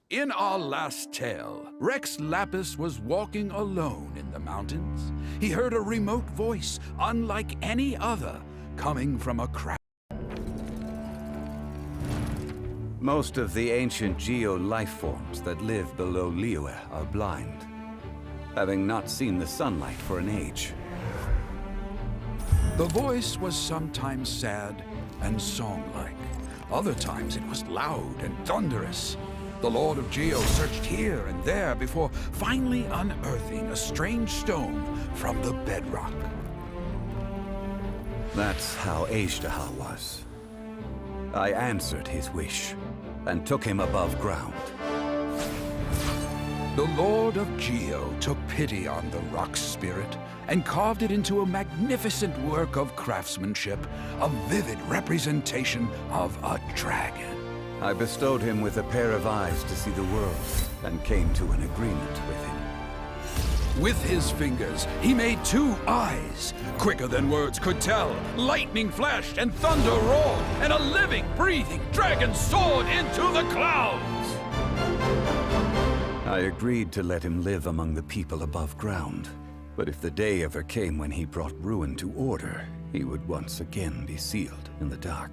In our last tale, Rex Lapis was walking alone in the mountains. He heard a remote voice, unlike any other, coming from a crowd. Most of the ancient geo-life forms that live below Liyue are blind, having not seen the sunlight for an age. The voice was sometimes sad and song-like. Other times it was loud and thunderous. The Lord of Geo searched here and there before finally unearthing a strange stone from the bedrock. That's how Azhdaha was. I answered his wish and took him above ground. The Lord of Geo took pity on the rock spirit and carved it into a magnificent work of craftsmanship, a vivid representation of a dragon. I bestowed him with a pair of eyes to see the world and came to an agreement with him. With his fingers, he made 2 eyes. Quicker than words could tell, lightning flashed and thunder roared, and a living, breathing dragon soared into the clouds. I agreed to let him live among the people above ground. But if the day ever came when he brought ruin to order, he would once again be sealed in the dark.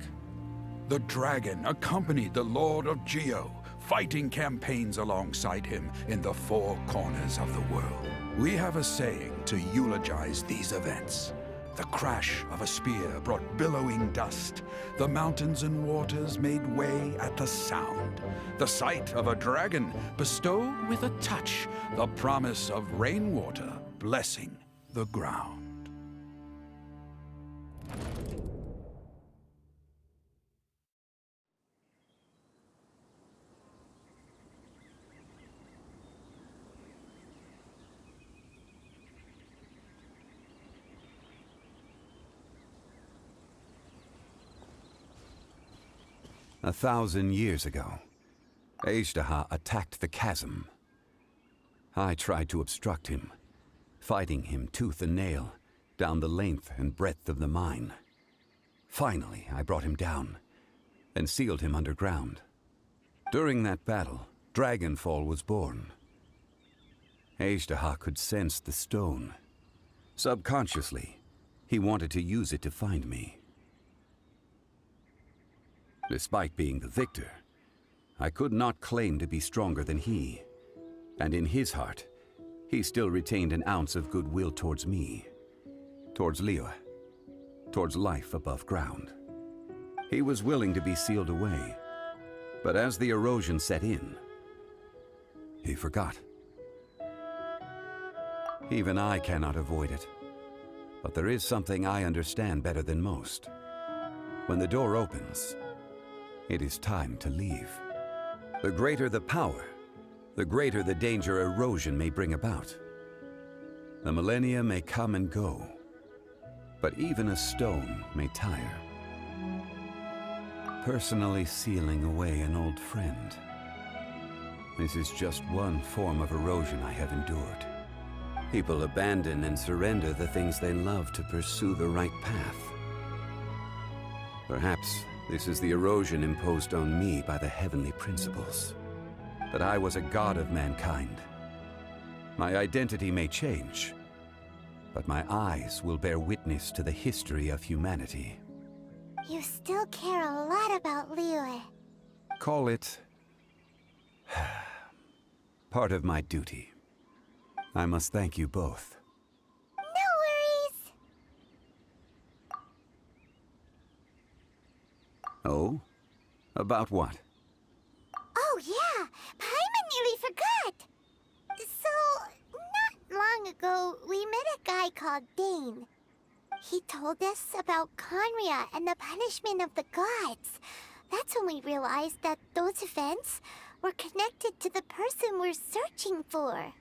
The dragon accompanied the Lord of Geo, fighting campaigns alongside him in the 4 corners of the world. We have a saying to eulogize these events. The crash of a spear brought billowing dust. The mountains and waters made way at the sound. The sight of a dragon bestowed with a touch the promise of rainwater blessing the ground. A 1,000 years ago, Azhdaha attacked the chasm. I tried to obstruct him, fighting him tooth and nail down the length and breadth of the mine. Finally, I brought him down and sealed him underground. During that battle, Dragonfall was born. Azhdaha could sense the stone. Subconsciously, he wanted to use it to find me. Despite being the victor, I could not claim to be stronger than he. And in his heart, he still retained an ounce of goodwill towards me, towards Liyue, towards life above ground. He was willing to be sealed away, but as the erosion set in, he forgot. Even I cannot avoid it, but there is something I understand better than most. When the door opens, it is time to leave. The greater the power, the greater the danger erosion may bring about. The millennia may come and go, but even a stone may tire. Personally sealing away an old friend. This is just one form of erosion I have endured. People abandon and surrender the things they love to pursue the right path. Perhaps this is the erosion imposed on me by the heavenly principles. That I was a god of mankind. My identity may change, but my eyes will bear witness to the history of humanity. You still care a lot about Liyue. Call it part of my duty. I must thank you both. No worries! Oh? About what? Oh yeah, Paimon nearly forgot! So, not long ago, we met a guy called Dane. He told us about Khaenri'ah and the punishment of the gods. That's when we realized that those events were connected to the person we're searching for.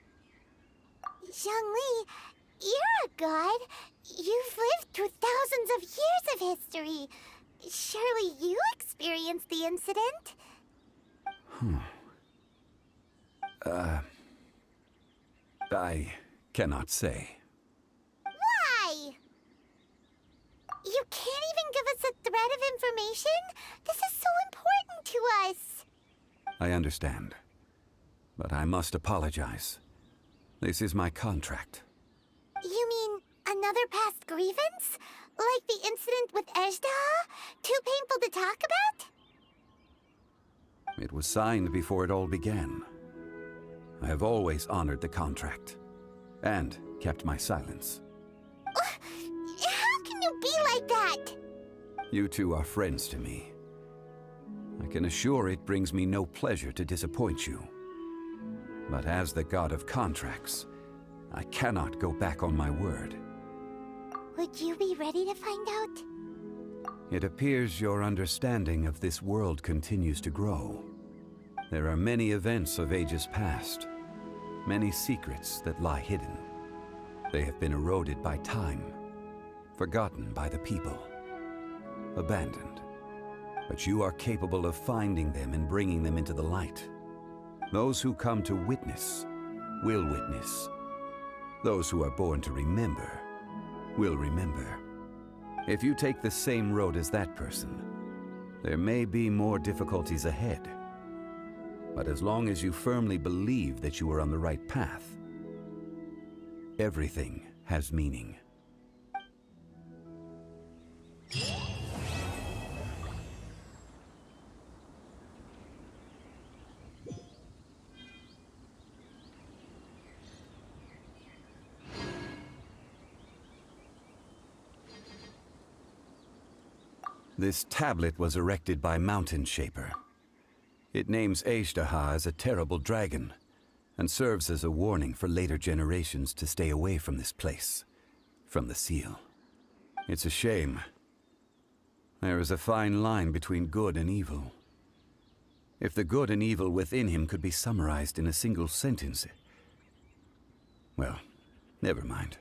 Zhongli, you're a god. You've lived through thousands of years of history. Surely you experienced the incident? I cannot say. Why? You can't even give us a thread of information? This is so important to us. I understand. but I must apologize. This is my contract. You mean another past grievance? Like the incident with Ejdah? Too painful to talk about? It was signed before it all began. I have always honored the contract, and kept my silence. How can you be like that? You two are friends to me. I can assure it brings me no pleasure to disappoint you. But as the god of contracts, I cannot go back on my word. Would you be ready to find out? It appears your understanding of this world continues to grow. There are many events of ages past, many secrets that lie hidden. They have been eroded by time, forgotten by the people, abandoned. But you are capable of finding them and bringing them into the light. Those who come to witness will witness. Those who are born to remember will remember. If you take the same road as that person, there may be more difficulties ahead. But as long as you firmly believe that you are on the right path, everything has meaning. This tablet was erected by Mountain Shaper. It names Ejdah as a terrible dragon, and serves as a warning for later generations to stay away from this place, from the seal. It's a shame. There is a fine line between good and evil. If the good and evil within him could be summarized in a single sentence... Well, never mind.